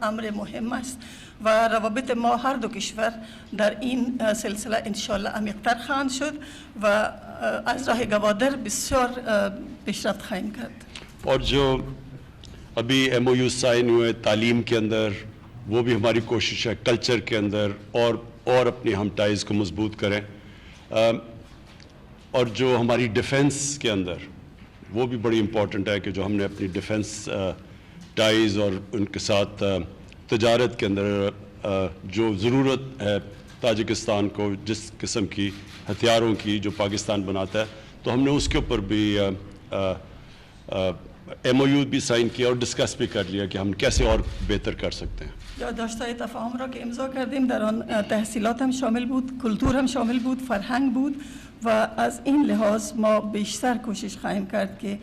امر مهم است و روابط ما هر دو کشور در این سلسله انشالله عمیق‌تر خواهند شد و از راه گوادر بسیار پیشرفت خواهیم کرد. اور جو ابھی ایم او یو سائن ہوئے تعلیم کے اندر وہ بھی ہماری کوشش ہے کلچر کے اندر اور اپنی ہم ٹائز کو مضبوط کریں. اور جو ہماری ڈیفنس کے اندر وہ بھی بڑی امپورٹنٹ ہے کہ جو ہم نے اپنی ڈیفنس ٹائز اور ان کے ساتھ تجارت کے اندر جو ضرورت ہے تاجکستان کو جس قسم کی ہتھیاروں کی جو پاکستان بناتا ہے تو ہم نے اس کے اوپر بھی ایم او یو بھی سائن کیا اور ڈسکس بھی کر لیا کہ ہم کیسے اور بہتر کر سکتے ہیں. یادداشت‌های تفاهم را که امضا کردیم در آن تحصیلات هم شامل بود، کلتور هم شامل بود، فرهنگ بود و از این لحاظ ما بیشتر کوشش خواهیم کرد که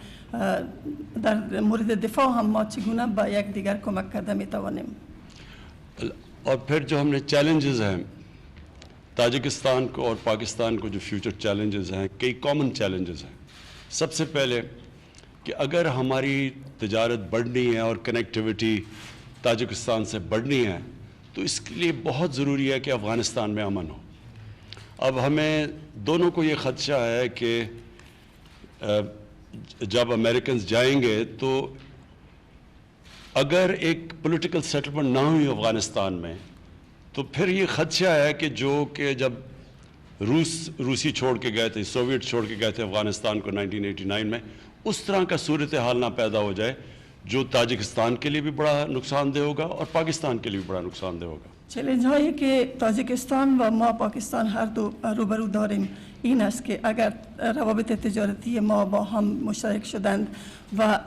در مورد دفاع هم ما چگونه با یک دیگر کمک کرده میتوانیم. اور پھر جو ہم نے چیلنجز ہیں تاجکستان کو اور پاکستان کو جو فیوچر چیلنجز ہیں کئی کامن چیلنجز ہیں. سب سے پہلے کہ اگر ہماری تجارت بڑھنی ہے اور کنیکٹیوٹی تاجکستان سے بڑھنی ہے تو اس کے لیے بہت ضروری ہے کہ افغانستان میں امن ہو. اب ہمیں دونوں کو یہ خدشہ ہے کہ جب امریکنز جائیں گے تو اگر ایک پولیٹیکل سیٹلمنٹ نہ ہوئی افغانستان میں تو پھر یہ خدشہ ہے کہ جب روسی چھوڑ کے گئے تھے سوویٹ چھوڑ کے گئے تھے افغانستان کو 1989 میں اس طرح کا صورتحال نہ پیدا ہو جائے جو تاجکستان کے لیے بھی بڑا نقصان دہ ہوگا اور پاکستان کے لیے بھی بڑا نقصان دہ ہوگا. چالش هایی که تاجیکستان و ما پاکستان هر دو روبرو داریم این است که اگر روابط تجارتی ما با هم مشترک شدند و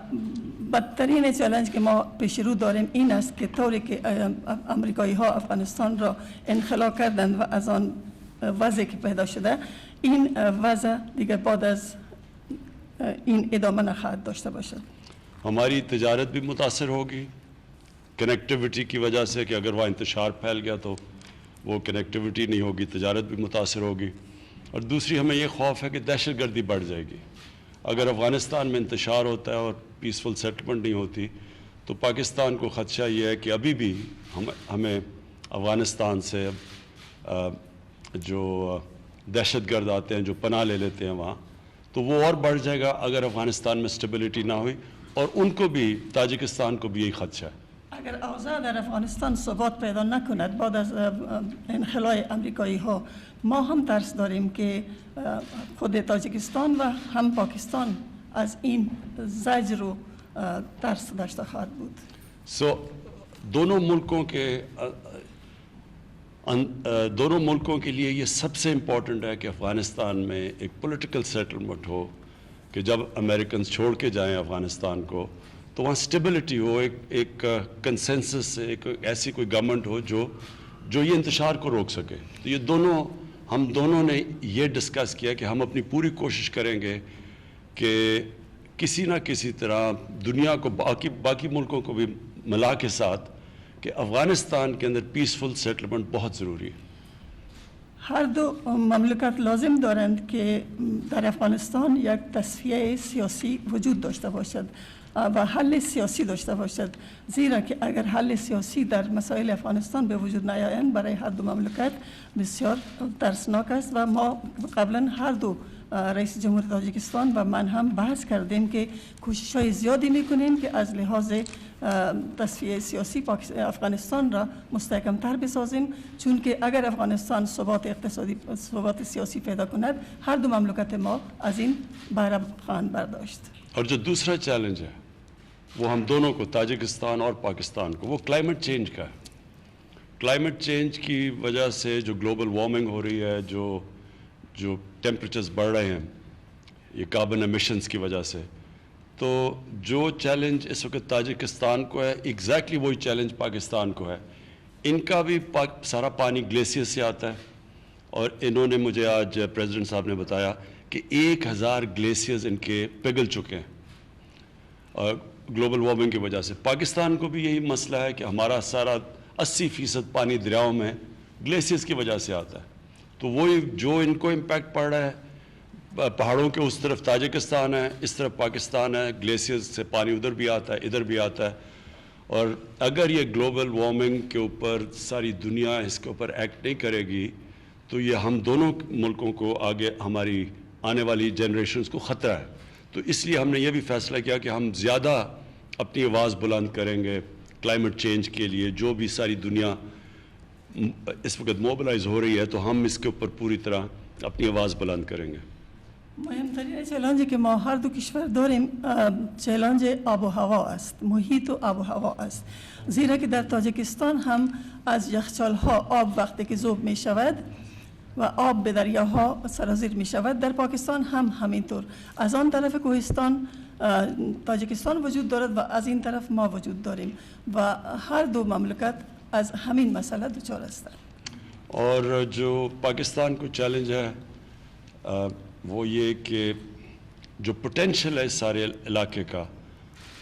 بدترین چالش که ما پیش رو داریم این است که طوری که امریکایی ها افغانستان را انخلا کردند و از آن وضعی که پیدا شده این وضع دیگر بعد از این ادامه نخواهد داشته باشد. ہماری تجارت بھی متاثر ہوگی کنیکٹیوٹی کی وجہ سے کہ اگر وہاں انتشار پھیل گیا تو وہ کنیکٹیوٹی نہیں ہوگی تجارت بھی متاثر ہوگی. اور دوسری ہمیں یہ خوف ہے کہ دہشت گردی بڑھ جائے گی. اگر افغانستان میں انتشار ہوتا ہے اور پیسفل سیٹلمنٹ نہیں ہوتی تو پاکستان کو خدشہ یہ ہے کہ ابھی بھی ہمیں افغانستان سے جو دہشت گرد آتے ہیں جو پناہ لے لیتے ہیں وہاں تو وہ اور بڑھ جائے گا اگر افغانستان میں اسٹیبلٹی نہ ہوئی اور ان کو بھی تاجکستان کو بھی یہی خدشہ ہے. اگر اوضاع در افغانستان ثبات پیدا نکند بعد از انخلای امریکایی ها ما هم ترس داریم که خود تاجیکستان و هم پاکستان از این زجر و ترس داشته خواهد بود. دونوں ملکوں کے لیے یہ سب سے امپورٹنٹ ہے کہ افغانستان میں ایک پولیٹیکل سیٹلمنٹ ہو کہ جب امریکنز چھوڑ کے جائیں افغانستان کو تو وہاں سٹیبلٹی ہو ایک کنسنسس ایک ایسی کوئی گورنمنٹ ہو جو یہ انتشار کو روک سکے. تو یہ ہم دونوں نے یہ ڈسکس کیا کہ ہم اپنی پوری کوشش کریں گے کہ کسی نہ کسی طرح دنیا کو باقی ملکوں کو بھی ملا کے ساتھ کہ افغانستان کے اندر پیسفل سیٹلمنٹ بہت ضروری ہے. هر دو مملکت لازم دارند که در افغانستان یک تصفیه سیاسی وجود داشته باشد و حل سیاسی داشته باشد زیرا که اگر حل سیاسی در مسائل افغانستان به وجود نیایند برای هر دو مملکت بسیار ترسناک است و ما قبلا هر دو رئیس جمهور تاجیکستان و من هم بحث کردیم که کوشش‌های زیادی می‌کنیم که از لحاظ تصفیه سیاسی افغانستان را مستحکم‌تر بسازیم چون که اگر افغانستان ثبات اقتصادی ثبات سیاسی پیدا کند هر دو مملکت ما از این بهره خواهند برداشت. اور جو دوسرا چیلنج ہے وہ ہم دونوں کو تاجکستان اور پاکستان کو وہ کلائمیٹ چینج کا ہے. کلائمیٹ چینج کی وجہ سے جو گلوبل وارمنگ ہو رہی ہے جو ٹیمپریچرز بڑھ رہے ہیں یہ کاربن ایمیشنز کی وجہ سے تو جو چیلنج اس وقت تاجکستان کو ہے ایگزیکٹلی وہی چیلنج پاکستان کو ہے. ان کا بھی سارا پانی گلیشیئر سے آتا ہے اور انہوں نے مجھے آج پریزیڈنٹ صاحب نے بتایا کہ 1000 گلیشیئرز ان کے پگھل چکے ہیں اور گلوبل وارمنگ کی وجہ سے. پاکستان کو بھی یہی مسئلہ ہے کہ ہمارا سارا 80% پانی دریاؤں میں گلیشیئرز کی وجہ سے آتا ہے. تو وہی جو ان کو امپیکٹ پڑ رہا ہے پہاڑوں کے اس طرف تاجکستان ہے اس طرف پاکستان ہے گلیشیئرز سے پانی ادھر بھی آتا ہے ادھر بھی آتا ہے اور اگر یہ گلوبل وارمنگ کے اوپر ساری دنیا اس کے اوپر ایکٹ نہیں کرے گی تو یہ ہم دونوں ملکوں کو آگے ہماری آنے والی جنریشنز کو خطرہ ہے. تو اس لیے ہم نے یہ بھی فیصلہ کیا کہ ہم زیادہ اپنی آواز بلند کریں گے کلائمیٹ چینج کے لیے. جو بھی ساری دنیا اس وقت موبلائز ہو رہی ہے تو ہم اس کے اوپر پوری طرح اپنی آواز بلند کریں گے. مهمترین چالنجی که ما هر دو کشور داریم چالنج آب و هوا است، محیط و آب و هوا است. زیرا که در تاجیکستان هم از یخچال‌ها آب وقتی که ذوب می شود و آب به دریاها سرازیر می شود، در پاکستان هم همینطور. از آن طرف کوهستان تاجیکستان وجود دارد و از این طرف ما وجود داریم و هر دو مملکت از همین مسئله دچار هستند. اور جو پاکستان کو چیلنج ہے وہ یہ کہ جو پوٹینشل ہے اس سارے علاقے کا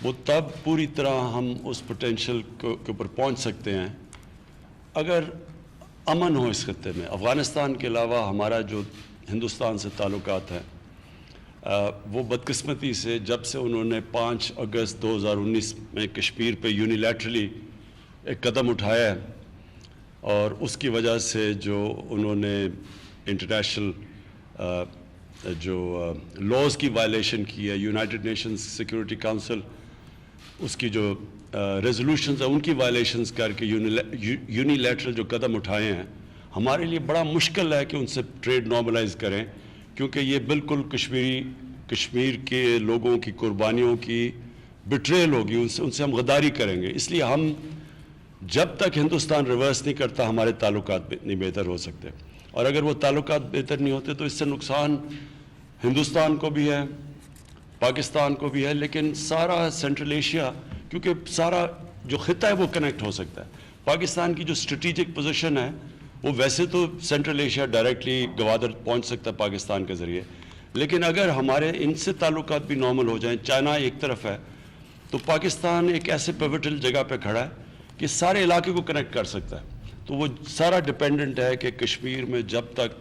وہ تب پوری طرح ہم اس پوٹینشل کے اوپر پہنچ سکتے ہیں اگر امن ہو اس خطے میں. افغانستان کے علاوہ ہمارا جو ہندوستان سے تعلقات ہیں وہ بدقسمتی سے جب سے انہوں نے 5 اگست 2019 میں کشمیر پہ یونیلیٹرلی ایک قدم اٹھایا ہے اور اس کی وجہ سے جو انہوں نے انٹرنیشنل جو لاز کی وائلیشن کی ہے، یونائٹڈ نیشنز سیکیورٹی کونسل اس کی جو ریزولوشنز ہیں ان کی وائلیشنز کر کے یونیلیٹرل جو قدم اٹھائے ہیں، ہمارے لیے بڑا مشکل ہے کہ ان سے ٹریڈ نارملائز کریں کیونکہ یہ بالکل کشمیر کے لوگوں کی قربانیوں کی بٹریل ہوگی، ان سے ہم غداری کریں گے. اس لیے ہم جب تک ہندوستان ریورس نہیں کرتا ہمارے تعلقات نہیں بہتر ہو سکتے. اور اگر وہ تعلقات بہتر نہیں ہوتے تو اس سے نقصان ہندوستان کو بھی ہے، پاکستان کو بھی ہے، لیکن سارا سینٹرل ایشیا کیونکہ سارا جو خطہ ہے وہ کنیکٹ ہو سکتا ہے. پاکستان کی جو اسٹریٹجک پوزیشن ہے وہ ویسے تو سینٹرل ایشیا ڈائریکٹلی گوادر پہنچ سکتا ہے پاکستان کے ذریعے، لیکن اگر ہمارے ان سے تعلقات بھی نارمل ہو جائیں، چائنا ایک طرف ہے تو پاکستان ایک ایسے پیوٹل جگہ پہ کھڑا ہے کہ سارے علاقے کو کنیکٹ کر سکتا ہے. تو وہ سارا ڈیپینڈنٹ ہے کہ کشمیر میں جب تک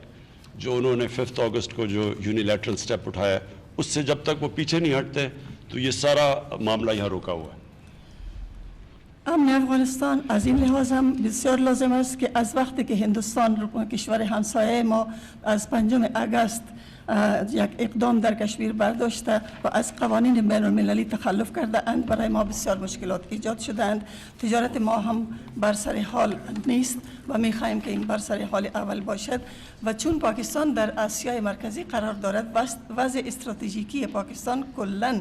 جو انہوں نے 5 اگست کو جو یونیلیٹرل سٹیپ اٹھایا اس سے جب تک وہ پیچھے نہیں ہٹتے تو یہ سارا معاملہ یہاں رکا ہوا ہے. امن افغانستان از این لحاظ هم بسیار لازم است که از وقتی که هندوستان کشور همسایه ما از 5 اگست یک اقدام در کشمیر برداشته و از قوانین بین المللی تخلف کرده اند، برای ما بسیار مشکلات ایجاد شده اند. تجارت ما هم بر سر حال نیست و می‌خواهیم که این بر سر حال اول باشد و چون پاکستان در آسیای مرکزی قرار دارد وضع استراتژیکی پاکستان کلاً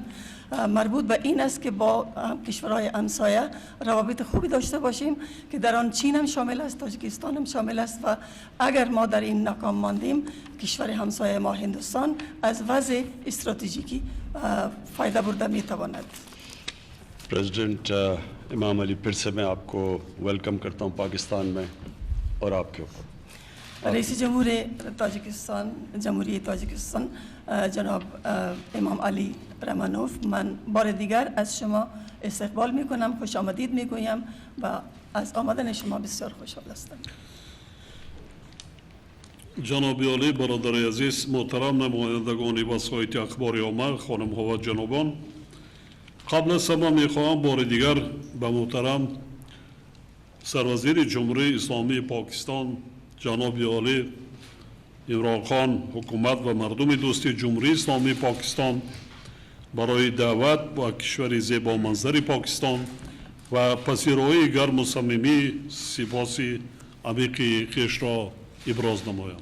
مربوط به این است که با کشورهای همسایه روابط خوبی داشته باشیم که در آن چین هم شامل است، تاجیکستان هم شامل است و اگر ما در این ناکام ماندیم کشور همسایه ما هندوستان از وضع استراتژیکی فایده برده میتواند. پریزیڈنٹ امام علی پھر سے میں آپ کو ویلکم کرتا ہوں پاکستان میں اور آپ کے اوپر. رئیس جمهور تاجیکستان جمهوری تاجیکستان جناب امام علی رمانوف، من بار دیگر از شما استقبال میکنم، خوش آمدید میگویم و از آمدن شما بسیار خوشحال هستم. جناب عالی، برادر عزیز، محترم نمایندگان وسایط اخبار عامه، خانم ها و جنابان، قبل از همه میخواهم بار دیگر به محترم سروزیر جمهوری اسلامی پاکستان جناب عالی عمران خان، حکومت و مردم دوست جمهوری اسلامی پاکستان برای دعوت و کشور زیبا منظر پاکستان و پذیرایی گرم و صمیمی سپاس عمیق خویش را ابراز نمایم.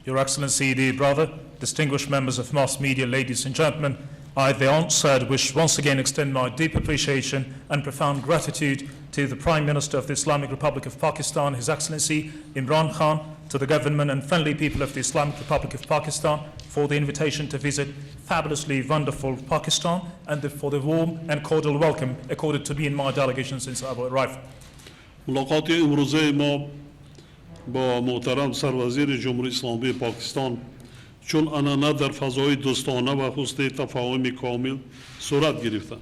Your Excellency, dear brother, distinguished members of mass media, ladies and gentlemen, I at the onset wish once again extend my deep appreciation and profound gratitude to the Prime Minister of the Islamic Republic of Pakistan, His Excellency Imran Khan, to the government and friendly people of the Islamic Republic of Pakistan for the invitation to visit fabulously wonderful Pakistan and for the warm and cordial welcome accorded to me and my delegation since I arrived. ملاقات امروزه ما با محترم سروزیر جمهوری اسلامی پاکستان چون انانه در فضای دوستانه و حسن تفاهم کامل صورت گرفتند.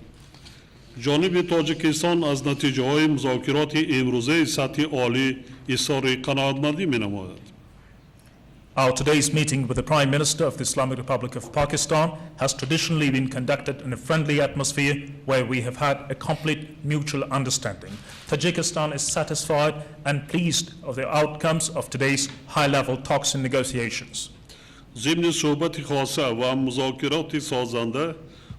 جانب تاجیکستان از نتیجه های مذاکرات امروزه سطح عالی اظهار قناعتمندی می نماید. Our today's meeting with the Prime Minister of the Islamic Republic of Pakistan has traditionally been conducted in a friendly atmosphere where we have had a complete mutual understanding. Tajikistan is satisfied and pleased of the outcomes of today's high-level talks and negotiations. ضمن صحبت خاصه و مذاکرات سازنده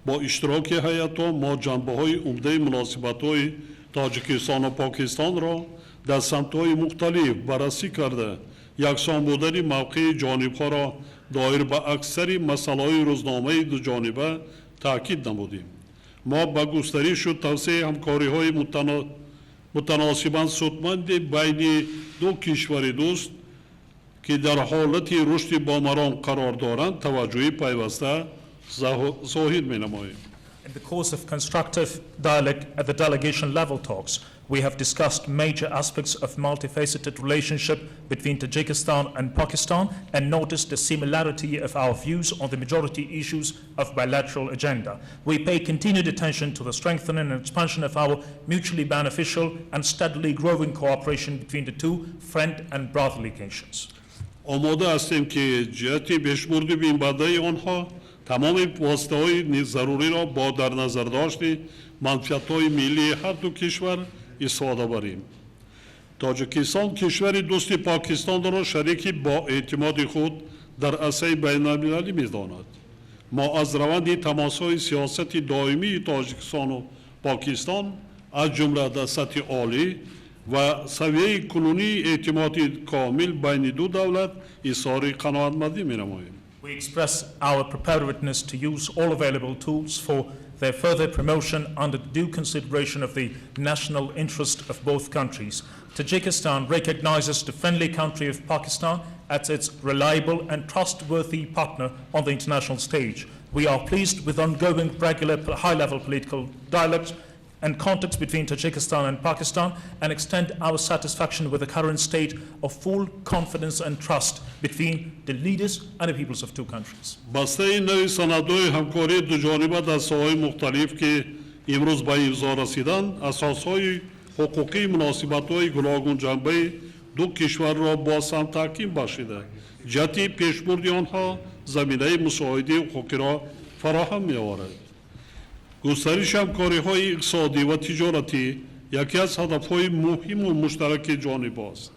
با اشتراک هیئت‌ها ما جنبه‌های عمده مناسبت‌های تاجیکستان و پاکستان را در سمت‌های مختلف بررسی کرده یکسان بودن موقع جانب‌ها را دایر به اکثر مسائل روزنامه دو جانبه تاکید نمودیم. ما با گسترش و توسعه همکاری‌های متناسباً سودمند بین دو کشور دوست که در حالت رشد بامران قرار دارند توجه پیوسته ظاهر می‌نماییم. In the course of constructive dialogue at the delegation level talks, we have discussed major aspects of multifaceted relationship between Tajikistan and Pakistan and noticed the similarity of our views on the majority issues of bilateral agenda. We pay continued attention to the strengthening and expansion of our mutually beneficial and steadily growing cooperation between the two friend and brotherly nations. آماده هستیم که جهتی بشمرده بین بدای آنها تمام واسطه‌های ضروری را با در نظر داشت منفعت‌های ملی هر دو کشور استفاده بریم. تاجیکستان کشور دوست پاکستان را شریکی با اعتماد خود در عرصه بین‌المللی می‌داند. ما از روند تماس‌های سیاست دائمی تاجیکستان و پاکستان از جمله در سطح عالی و سویه کنونی اعتماد کامل بین دو دولت اظهار قناعتمندی می‌نماییم. We express our preparedness to use all available tools for their further promotion under due consideration of the national interest of both countries. Tajikistan recognizes the friendly country of Pakistan as its reliable and trustworthy partner on the international stage. We are pleased with ongoing regular high-level political dialogues and contacts between Tajikistan and Pakistan and extend our satisfaction with the current state of full confidence and trust between the leaders and the peoples of two countries. بسته نوی سندهای همکاری دو جانبه در ساحه‌های مختلف که امروز به امضا رسیدند اساسهای حقوقی مناسبت‌های گوناگون جنبه دو کشور را باز هم تحکیم بخشیده جهت پیشبرد آنها زمینه مساعده حقوقی را فراهم می‌آورد. گسترش همکاری‌های اقتصادی و تجارتی یکی از هدف‌های مهم و مشترک جانب است.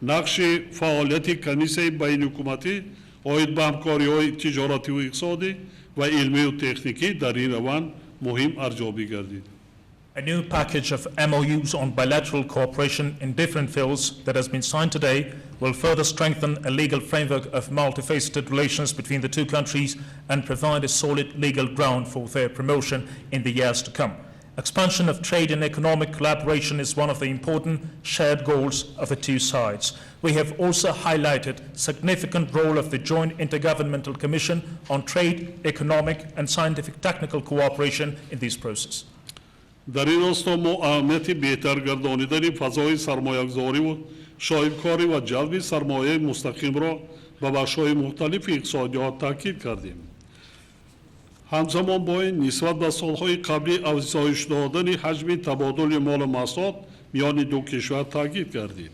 نقش فعالیت کمیسیون بین‌الحکومتی آید به همکاری‌های تجارتی و اقتصادی و علمی و تکنیکی در این روند مهم ارزیابی گردید. A new package of MOUs on bilateral cooperation in different fields that has been signed today will further strengthen a legal framework of multifaceted relations between the two countries and provide a solid legal ground for their promotion in the years to come. Expansion of trade and economic collaboration is one of the important shared goals of the two sides. We have also highlighted significant role of the Joint Intergovernmental Commission on Trade, Economic and Scientific Technical Cooperation in this process. در این راستا ما اهمیت بهتر گردانیدن فضای سرمایه‌گذاری و شایع‌کاری و جلب سرمایه مستقیم را به بخش‌های مختلف اقتصادیات تاکید کردیم. همزمان با این نسبت به سال‌های قبلی افزایش دادن حجم تبادل مال و محصولات میان دو کشور تاکید کردید.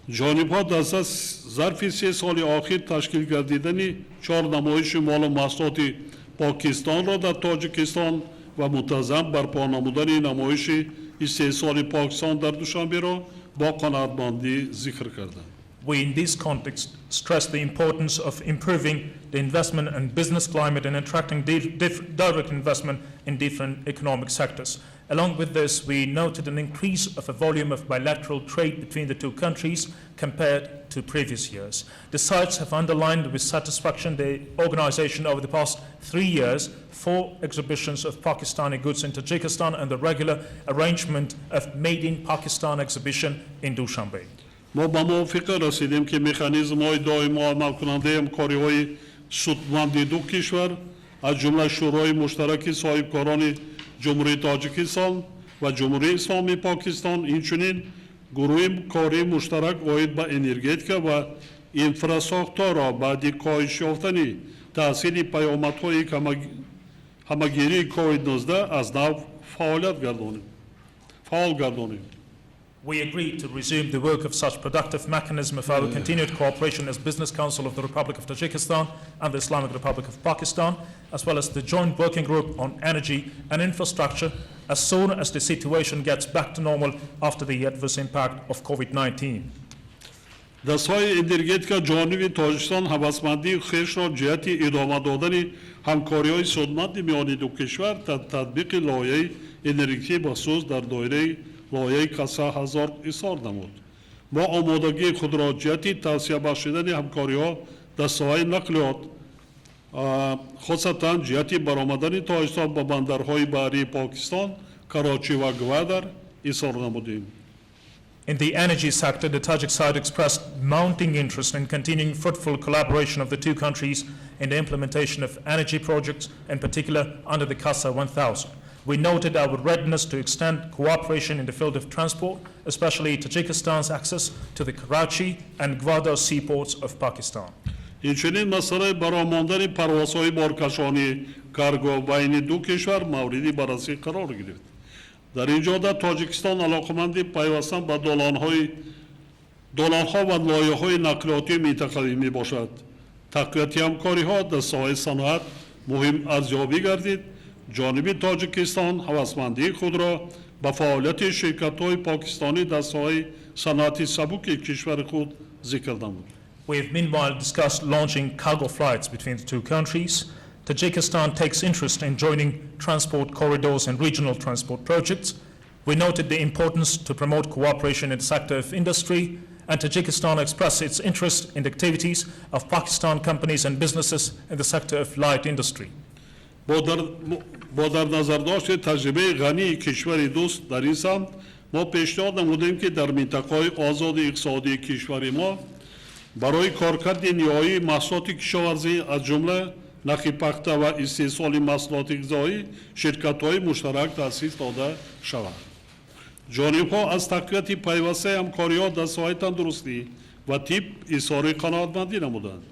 جانب‌ها در ظرف 3 سال اخیر تشکیل گردیدن 4 نمایش مال و محصولات پاکستان را در تاجیکستان و منتظم برپا نمودن نمایش استحصال پاکستان در دوشنبه را با قناعتمندی ذکر کردند. We in this context stress the importance of improving the investment and business climate and attracting direct investment in different economic sectors. Along with this, we noted an increase of a volume of bilateral trade between the two countries compared to previous years. The sides have underlined with satisfaction the organization over the past 3 years 4 exhibitions of Pakistani goods in Tajikistan and the regular arrangement of Made in Pakistan exhibition in Dushanbe. ما به موافقه رسیدیم که مکانیزم‌های دائم و عمل کننده همکاری‌های سودمند دو کشور از جمله شورای مشترک صاحبکاران جمهوری تاجیکستان و جمهوری اسلامی پاکستان اینچنین گروه کاری مشترک آید به انرژتیکا و اینفراستراکچور را بعد کاهش یافتن تاثیر پیامدهای همگیری کووید 19 از نو فعال گردانیم. We agreed to resume the work of such productive mechanism of our continued cooperation as Business Council of the Republic of Tajikistan and the Islamic Republic of Pakistan, as well as the Joint Working Group on Energy and Infrastructure, as soon as the situation gets back to normal after the adverse impact of COVID-19. دستگاه انرژتیک جانبی Tajikistan هوسمندی خیش را جهتی ادامه دادن همکاری‌های سودمند میان دو کشور در تطبیق لایحه انرژی بخصوص در دایره لایحه کسا هزار اظهار نمود. ما آمادگی خود را جهتی توسعه بخشیدن همکاری‌ها در ساحه نقلیات خاصتا جهتی برآمدن تاجیکستان به بندرهای بحری پاکستان کراچی و گوادر اظهار نمودیم. In the energy sector, the Tajik side expressed mounting interest in continuing fruitful collaboration of the two countries in the implementation of energy projects, in particular under the CASA 1000. We noted our readiness to extend cooperation in the field of transport, especially Tajikistan's access to the Karachi and Gwadar seaports of Pakistan. اینچنین مسئله برآمدن پروازهای بارکشانی cargo بین دو کشور موردی بررسی قرار گرفت. در اینجا در تاجیکستان علاقمندی پیوستن به دولانها و لایحه‌های نقلیاتی منطقه‌ای میباشد. تقویت همکاری‌ها در ساحه صنعت مهم ارزیابی گردید. جانب تاجیکستان هوسمندی خود را به فعالیت شرکت‌های پاکستانی در ساحه صنعت سبک کشور خود ذکر نمود. We have meanwhile discussed launching cargo flights between the two countries. Tajikistan takes interest in joining transport corridors and regional transport projects. We noted the importance to promote cooperation in the sector of industry, and Tajikistan expressed its interest in the activities of Pakistan companies and businesses in the sector of light industry. با در نظر داشت تجربه غنی کشور دوست در N سمت ما پیشنهاد نمودیم که در منطقه‌های آزاد اقتصادی کشور ما برای کارکرد نیایی محصولات کشاورزی از جمله نخی پخته و استحصال محصولات غذایی شرکت‌های مشترک تأسیس داده شود. جانب‌ها از تقویت پیوسته همکاری‌ها در ساحه تندرستی و طب اظهار قناعتمندی نمودند.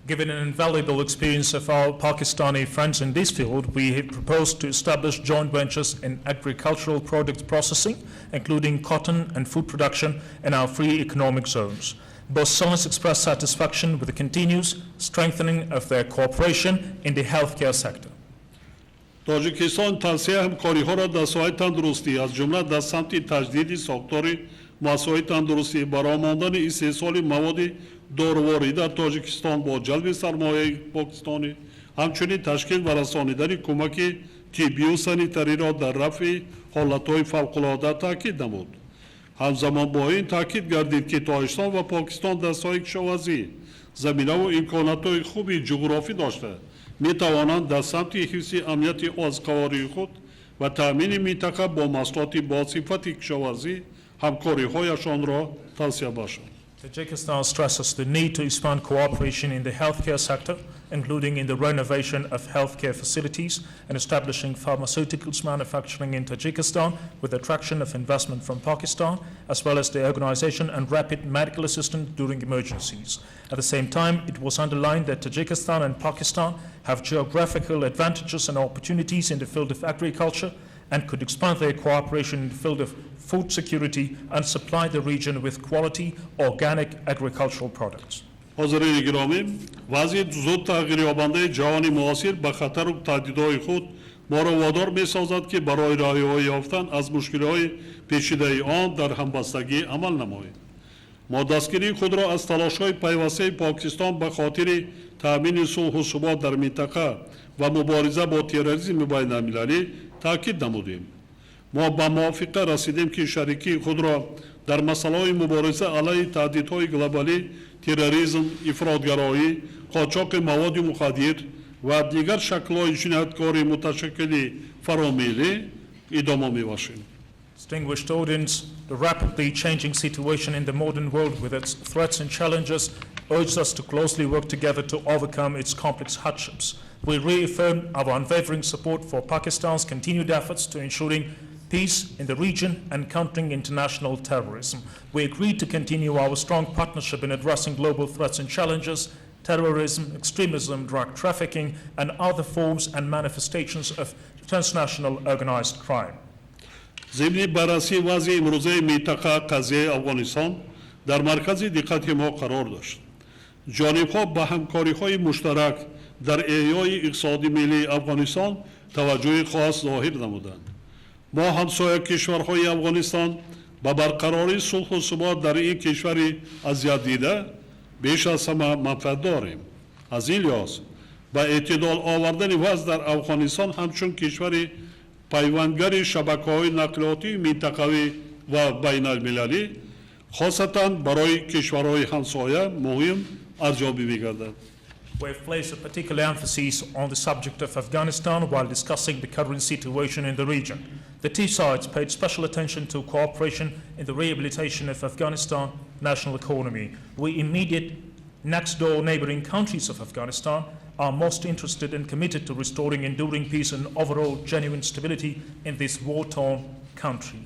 Given an invaluable experience of our Pakistani friends in this field, we have proposed to establish joint ventures in agricultural product processing, including cotton and food production in our free economic zones. Both sides expressed satisfaction with the continuous strengthening of their cooperation in the healthcare sector. Tajikistan توسعه همکاری‌ها را در ساحه تندرستی از جمله در سمت تجدید ساختار مؤسسه‌های تندرستی برآمدن استحصال مواد دارویی در تاجیکستان با جلب سرمایه پاکستانی همچنین تشکیل و رسانیدن کمک طبی و سانیتری را در رفع حالت‌های فوق‌العاده تاکید نمود. همزمان با این تاکید گردید که تاجیکستان و پاکستان در ساحه کشاورزی زمینه و امکانات‌های خوبی جغرافی داشته می‌توانند در سمت حفظ امنیت آزگاری خود و تأمین منطقه با محصولات با صفت کشاورزی همکاری‌هایشان را توسعه بخشند. Tajikistan stresses the need to expand cooperation in the healthcare sector, including in the renovation of healthcare facilities and establishing pharmaceuticals manufacturing in Tajikistan with attraction of investment from Pakistan, as well as the organization and rapid medical assistance during emergencies. At the same time, it was underlined that Tajikistan and Pakistan have geographical advantages and opportunities in the field of agriculture and could expand their cooperation in the field of food security and supply the region with quality organic agricultural products. حاضرین گرامی، وضعیت زود تغییر یابنده جهان معاصر به خطر و تهدیدهای خود ما را وادار می‌سازد که برای راه‌های یافتن از مشکل‌های پیچیده آن در همبستگی عمل نماییم. ما دستگیری خود را از تلاش‌های پیوسته پاکستان به خاطر تأمین صلح و ثبات در منطقه و مبارزه با تروریسم بین‌المللی تاکید نمودیم. ما به موافقه رسیدیم که شریکی خود را در مسائل مبارزه علیه تهدیدهای گلوبالی، تروریسم، افراطگرایی، قاچاق مواد مخدر و دیگر شکل‌های جنایتکاری متشکل فرامیلی ادامه می‌بخشیم. Distinguished audience, the rapidly changing situation in the modern world with its threats and challenges urges us to closely work together to overcome its complex hardships. We reaffirm our unwavering support for Pakistan's continued efforts to ensuring peace in the region and countering international terrorism. We agree to continue our strong partnership in addressing global threats and challenges, terrorism, extremism, drug trafficking, and other forms and manifestations of transnational organized crime. ضمن بررسی وضع امروزه منطقه قضیه افغانستان در مرکز دقت ما قرار داشت. جانب‌ها به همکاری‌های مشترک در احیای اقتصاد ملی افغانستان توجه خاص ظاهر نمودند. ما همسایه کشورهای افغانستان با برقراری صلح و ثبات در این کشور اذیت دیده بیش از همه منفعت داریم. از این لحاظ با اعتدال آوردن وضع در افغانستان همچون کشور پیوندگر شبکه‌های نقلیاتی منطقوی و بین المللی خاصتاً برای کشورهای همسایه مهم ارزیابی می‌گردد. We have placed a particular emphasis on the subject of Afghanistan while discussing the current situation in the region. The two sides paid special attention to cooperation in the rehabilitation of Afghanistan national economy. We immediate next-door neighboring countries of Afghanistan are most interested and committed to restoring enduring peace and overall genuine stability in this war-torn country.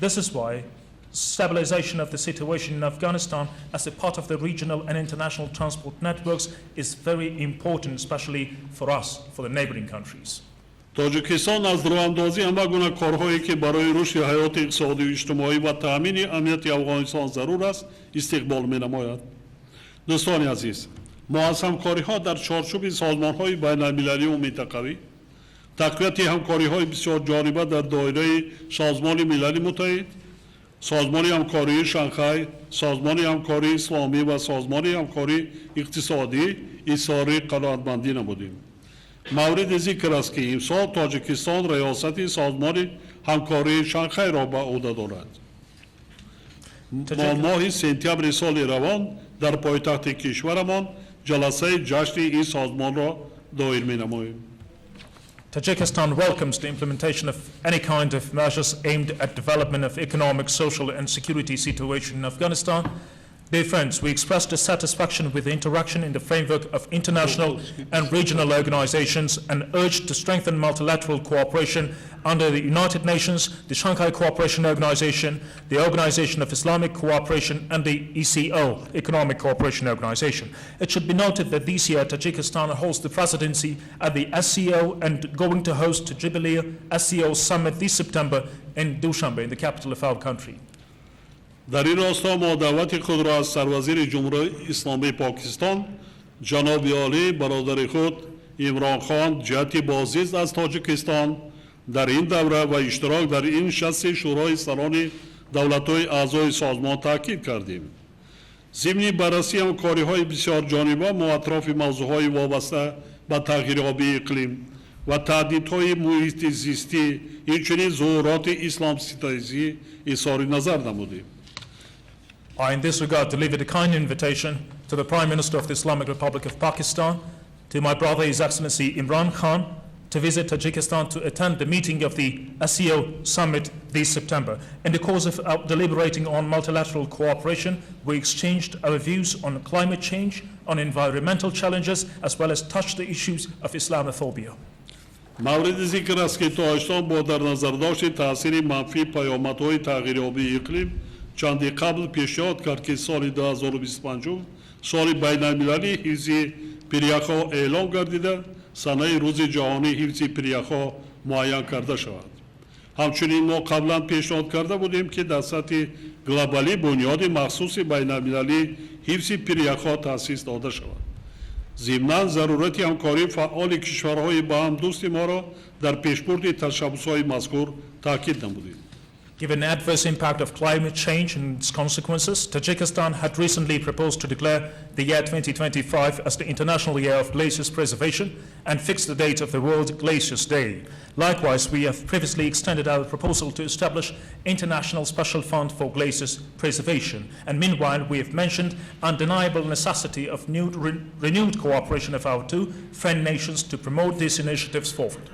This is why stabilization of the situation in Afghanistan as a part of the regional and international transport networks is very important, especially for us, for the neighboring countries. Tajikistan از راه‌اندازی همه گونه کارهایی که برای رشد حیات اقتصادی و اجتماعی و تأمین امنیت افغانستان ضرور است استقبال می‌نماید. دوستان عزیز، ما از همکاری‌ها در چارچوب سازمان‌های بین‌المللی و منطقوی، تقویت همکاری‌های بسیار جانبه در دایره سازمان ملل متحد، سازمان همکاری شانگهای، سازمان همکاری اسلامی و سازمان همکاری اقتصادی اظهار قناعتمندی نمودیم. مورد ذکر است که امسال تاجیکستان ریاست سازمان همکاری شانگهای را به عهده دارد. ما ماه سپتامبر سال روان در پایتخت کشورمان جلسه جشن این سازمان را دایر می‌نماییم. Tajikistan welcomes the implementation of any kind of measures aimed at development of economic, social, and security situation in Afghanistan. Dear friends, we express dissatisfaction with the interaction in the framework of international and regional organizations and urge to strengthen multilateral cooperation under the United Nations, the Shanghai Cooperation Organization, the Organization of Islamic Cooperation, and the ECO, Economic Cooperation Organization. It should be noted that this year Tajikistan holds the presidency at the SCO and going to host the Jubilee SCO Summit this September in Dushanbe, in the capital of our country. در این راستا ما دعوت خود را از سروزیر جمهوری اسلامی پاکستان جناب عالی برادر خود عمران خان جهت بازدید از تاجیکستان در این دوره و اشتراک در این نشست شورای سران دولت‌های اعضای سازمان تاکید کردیم. ضمن بررسی همکاری‌های بسیار جانبه ما اطراف موضوع‌های وابسته به تغییرآبی اقلیم و تهدیدهای محیط زیستی همچنین ظهورات اسلام ستیزی اظهار نظر نمودیم. I, in this regard, delivered a kind invitation to the Prime Minister of the Islamic Republic of Pakistan, to my brother, His Excellency Imran Khan, to visit Tajikistan to attend the meeting of the SCO Summit this September. In the course of deliberating on multilateral cooperation, we exchanged our views on climate change, on environmental challenges, as well as touched the issues of Islamophobia. مورد ذکر است که تاجیکستان با در نظر داشت تأثیر منفی پیامدهای تغییرآبی اقلیم چندی قبل پیشنهاد کرد که سال 2025 سال بین‌المللی حفظ پریخ‌ها اعلام گردیده سنه روز جهانی حفظ پریخ‌ها معین کرده شود. همچنین ما قبلا پیشنهاد کرده بودیم که در سطح گلوبالی بنیاد مخصوص بین‌المللی حفظ پریخ‌ها تأسیس داده شود. ضمناً ضرورت همکاری فعال کشورهای با هم دوست ما را در پیشبرد تشبس‌های مذکور تاکید نمودیم. Given the adverse impact of climate change and its consequences, Tajikistan had recently proposed to declare the year 2025 as the International Year of Glaciers Preservation and fixed the date of the World Glaciers Day. Likewise, we have previously extended our proposal to establish International Special Fund for Glaciers Preservation. And meanwhile, we have mentioned undeniable necessity of renewed cooperation of our two friend nations to promote these initiatives forward.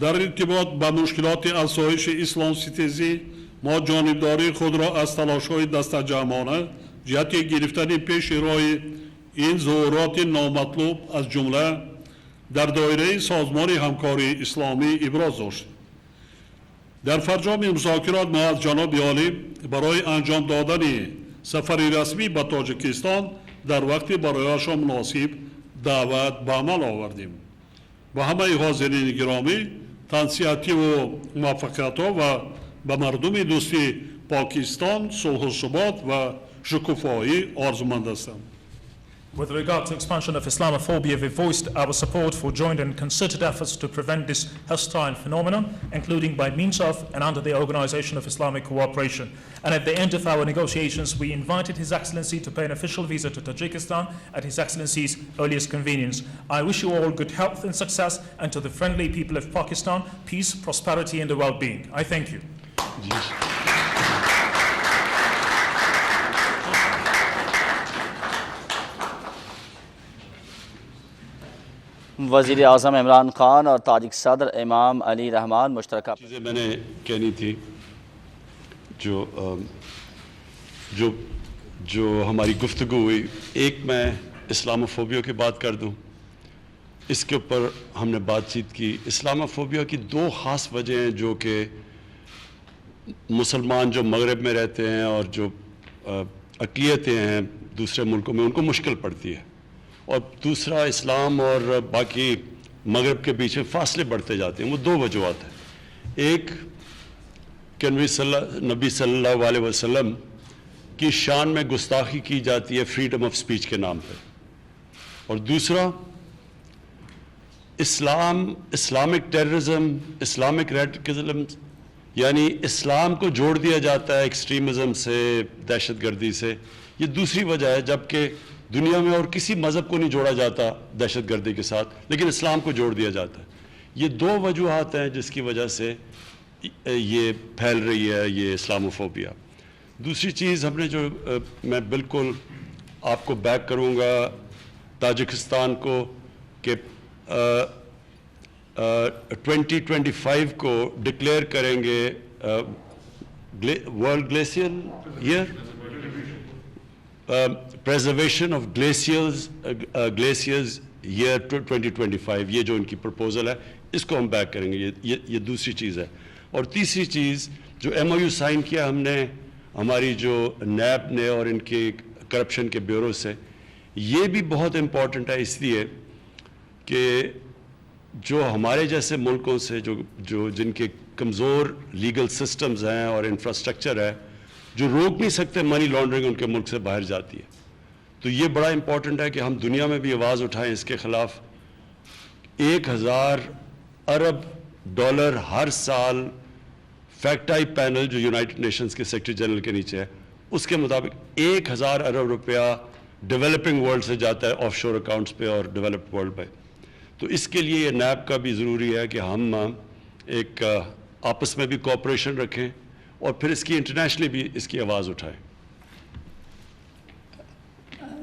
در ارتباط با مشکلات افزایش اسلام ستیزی ما جانبداری خود را از تلاش‌های دستجمعانه جهت گرفتن پیش روی N ظهورات نامطلوب از جمله در دایره سازمان همکاری اسلامی ابراز داشتیم. در فرجام مذاکرات ما از جناب عالی برای انجام دادن سفری رسمی به تاجیکستان در وقت برایشان مناسب دعوت به عمل آوردیم. با همه حاضرین گرامی تنصیحاتی و موفقیت‌ها و به مردم دوستی پاکستان صلح و ثبات و شکوفایی آرزومند هستم. With regard to expansion of Islamophobia, we voiced our support for joint and concerted efforts to prevent this hostile phenomenon, including by means of and under the Organization of Islamic Cooperation. And at the end of our negotiations, we invited His Excellency to pay an official visit to Tajikistan at His Excellency's earliest convenience. I wish you all good health and success, and to the friendly people of Pakistan, peace, prosperity, and well-being. I thank you. وزیر اعظم عمران خان اور تاجک صدر امام علی رحمان مشترکہ چیزیں میں نے کہنی تھی جو ہماری گفتگو ہوئی. ایک میں اسلاموفوبیا کی بات کر دوں. اس کے اوپر ہم نے بات چیت کی. اسلاموفوبیا کی دو خاص وجہ ہیں جو کہ مسلمان جو مغرب میں رہتے ہیں اور جو اقلیتیں ہیں دوسرے ملکوں میں ان کو مشکل پڑتی ہے. اور دوسرا اسلام اور باقی مغرب کے بیچ میں فاصلے بڑھتے جاتے ہیں. وہ دو وجوہات ہیں. ایک کہ نبی صلی اللہ علیہ وسلم کی شان میں گستاخی کی جاتی ہے فریڈم آف سپیچ کے نام پہ. اور دوسرا اسلامک ٹیررزم، اسلامک ریڈیکلزم، یعنی اسلام کو جوڑ دیا جاتا ہے ایکسٹریمزم سے، دہشت گردی سے. یہ دوسری وجہ ہے. جبکہ دنیا میں اور کسی مذہب کو نہیں جوڑا جاتا دہشت گردی کے ساتھ، لیکن اسلام کو جوڑ دیا جاتا ہے. یہ دو وجوہات ہیں جس کی وجہ سے یہ پھیل رہی ہے یہ اسلاموفوبیا. دوسری چیز ہم نے جو میں بالکل آپ کو بیک کروں گا تاجکستان کو کہ 2025 کو ڈکلیئر کریں گے world glacier year, preservation of glaciers year 2025. یہ جو ان کی پرپوزل ہے اس کو ہم بیک کریں گے. یہ دوسری چیز ہے. اور تیسری چیز جو ایم او یو سائن کیا ہم نے ہماری جو نیب نے اور ان کے کرپشن کے بیورو سے، یہ بھی بہت امپورٹنٹ ہے اس لیے کہ جو ہمارے جیسے ملکوں سے جو جن کے کمزور لیگل سسٹمز ہیں اور انفراسٹرکچر ہے، جو روک نہیں سکتے منی لانڈرنگ ان کے ملک سے باہر جاتی ہے. تو یہ بڑا امپورٹنٹ ہے کہ ہم دنیا میں بھی آواز اٹھائیں اس کے خلاف. 1000 ارب ڈالر ہر سال فیکٹ آئی پینل جو یونائٹڈ نیشنز کے سیکرٹری جنرل کے نیچے ہے، اس کے مطابق 1000 ارب روپیہ ڈیولپنگ ورلڈ سے جاتا ہے آف شور اکاؤنٹس پہ اور ڈیولپڈ ورلڈ پہ. تو اس کے لیے یہ نیب کا بھی ضروری ہے کہ ہم ایک آپس میں بھی کوآپریشن رکھیں اور پھر اس کی انٹرنیشنلی بھی اس کی آواز اٹھائیں.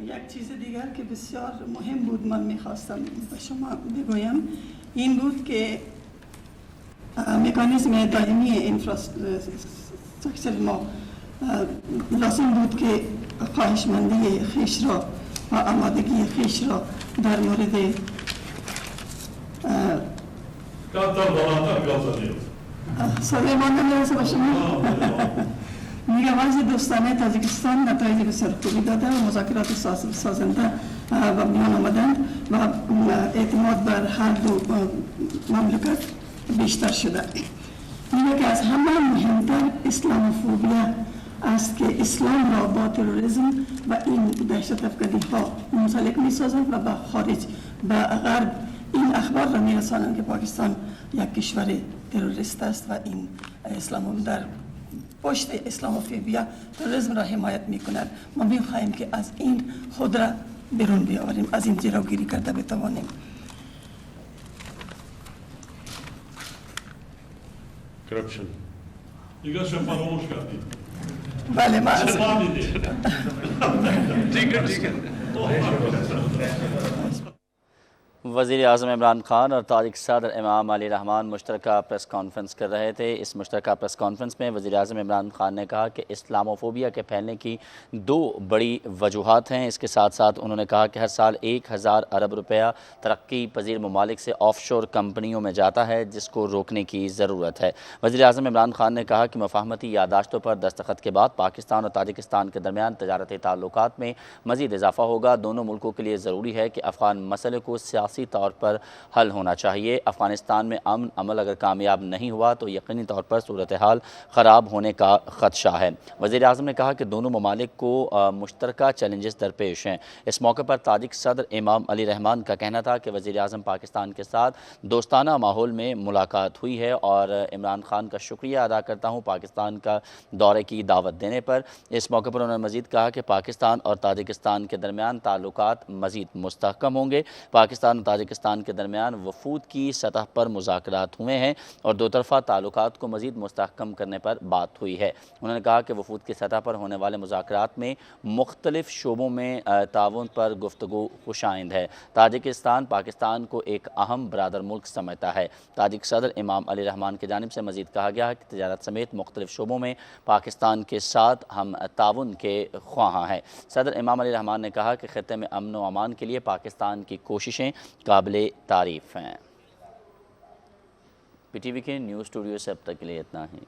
یک چیز دیگر که بسیار مهم بود من میخواستم به شما بگویم این بود که مکانیزم دائمی انفراستراکچر ما لازم بود که خواهشمندی خویش را و آمادگی خویش را در مورد صدای ما نمیرسه به شما؟ میگم وضع دوستانه تاجیکستان نتایج بسیار خوبی داده و مذاکرات سازنده و میان آمدند و اعتماد بر هر دو مملکت بیشتر شده. میگه که از همه مهمتر اسلاموفوبیا است که اسلام را با تروریسم و این دهشت افکنی ها منسلک میسازند و به خارج به غرب این اخبار را میرسانند که پاکستان یک کشور تروریست است و این اسلام در پشت اسلاموفوبیا تروریسم را حمایت میکند. ما میخواهیم که از این خود را بیرون بیاوریم، از این جلوگیری کرده بتوانیم. کرپشن دیگه چه فراموش کردید؟ بله ما از وزیر اعظم عمران خان اور تاجک صدر امام علی رحمان مشترکہ پریس کانفرنس کر رہے تھے. اس مشترکہ پریس کانفرنس میں وزیر اعظم عمران خان نے کہا کہ اسلاموفوبیا کے پھیلنے کی دو بڑی وجوہات ہیں. اس کے ساتھ ساتھ انہوں نے کہا کہ ہر سال 1000 ارب روپیہ ترقی پذیر ممالک سے آف شور کمپنیوں میں جاتا ہے جس کو روکنے کی ضرورت ہے. وزیر اعظم عمران خان نے کہا کہ مفاہمتی یادداشتوں پر دستخط کے بعد پاکستان اور تاجکستان کے درمیان تجارتی تعلقات میں مزید اضافہ ہوگا. دونوں ملکوں کے لیے ضروری ہے کہ افغان مسئلے کو سیاسی سیاسی طور پر حل ہونا چاہیے۔ افغانستان میں امن عمل اگر کامیاب نہیں ہوا تو یقینی طور پر صورتحال خراب ہونے کا خدشہ ہے۔ وزیر اعظم نے کہا کہ دونوں ممالک کو مشترکہ چیلنجز درپیش ہیں۔ اس موقع پر تاجک صدر امام علی رحمان کا کہنا تھا کہ وزیر اعظم پاکستان کے ساتھ دوستانہ ماحول میں ملاقات ہوئی ہے اور عمران خان کا شکریہ ادا کرتا ہوں پاکستان کا دورے کی دعوت دینے پر۔ اس موقع پر انہوں نے مزید کہا کہ پاکستان اور تاجکستان کے درمیان تعلقات مزید مستحکم ہوں گے۔ پاکستان اور تاجکستان کے درمیان وفود کی سطح پر مذاکرات ہوئے ہیں اور دو طرفہ تعلقات کو مزید مستحکم کرنے پر بات ہوئی ہے۔ انہوں نے کہا کہ وفود کی سطح پر ہونے والے مذاکرات میں مختلف شعبوں میں تعاون پر گفتگو خوش آئند ہے۔ تاجکستان پاکستان کو ایک اہم برادر ملک سمجھتا ہے۔ تاجک صدر امام علی رحمان کی جانب سے مزید کہا گیا ہے کہ تجارت سمیت مختلف شعبوں میں پاکستان کے ساتھ ہم تعاون کے خواہاں ہیں۔ صدر امام علی رحمان نے کہا کہ خطے میں امن و امان کے لیے پاکستان کی کوششیں قابل تعریف ہیں۔ پی ٹی وی کے نیوز اسٹوڈیو سے اب تک کے لیے اتنا ہی۔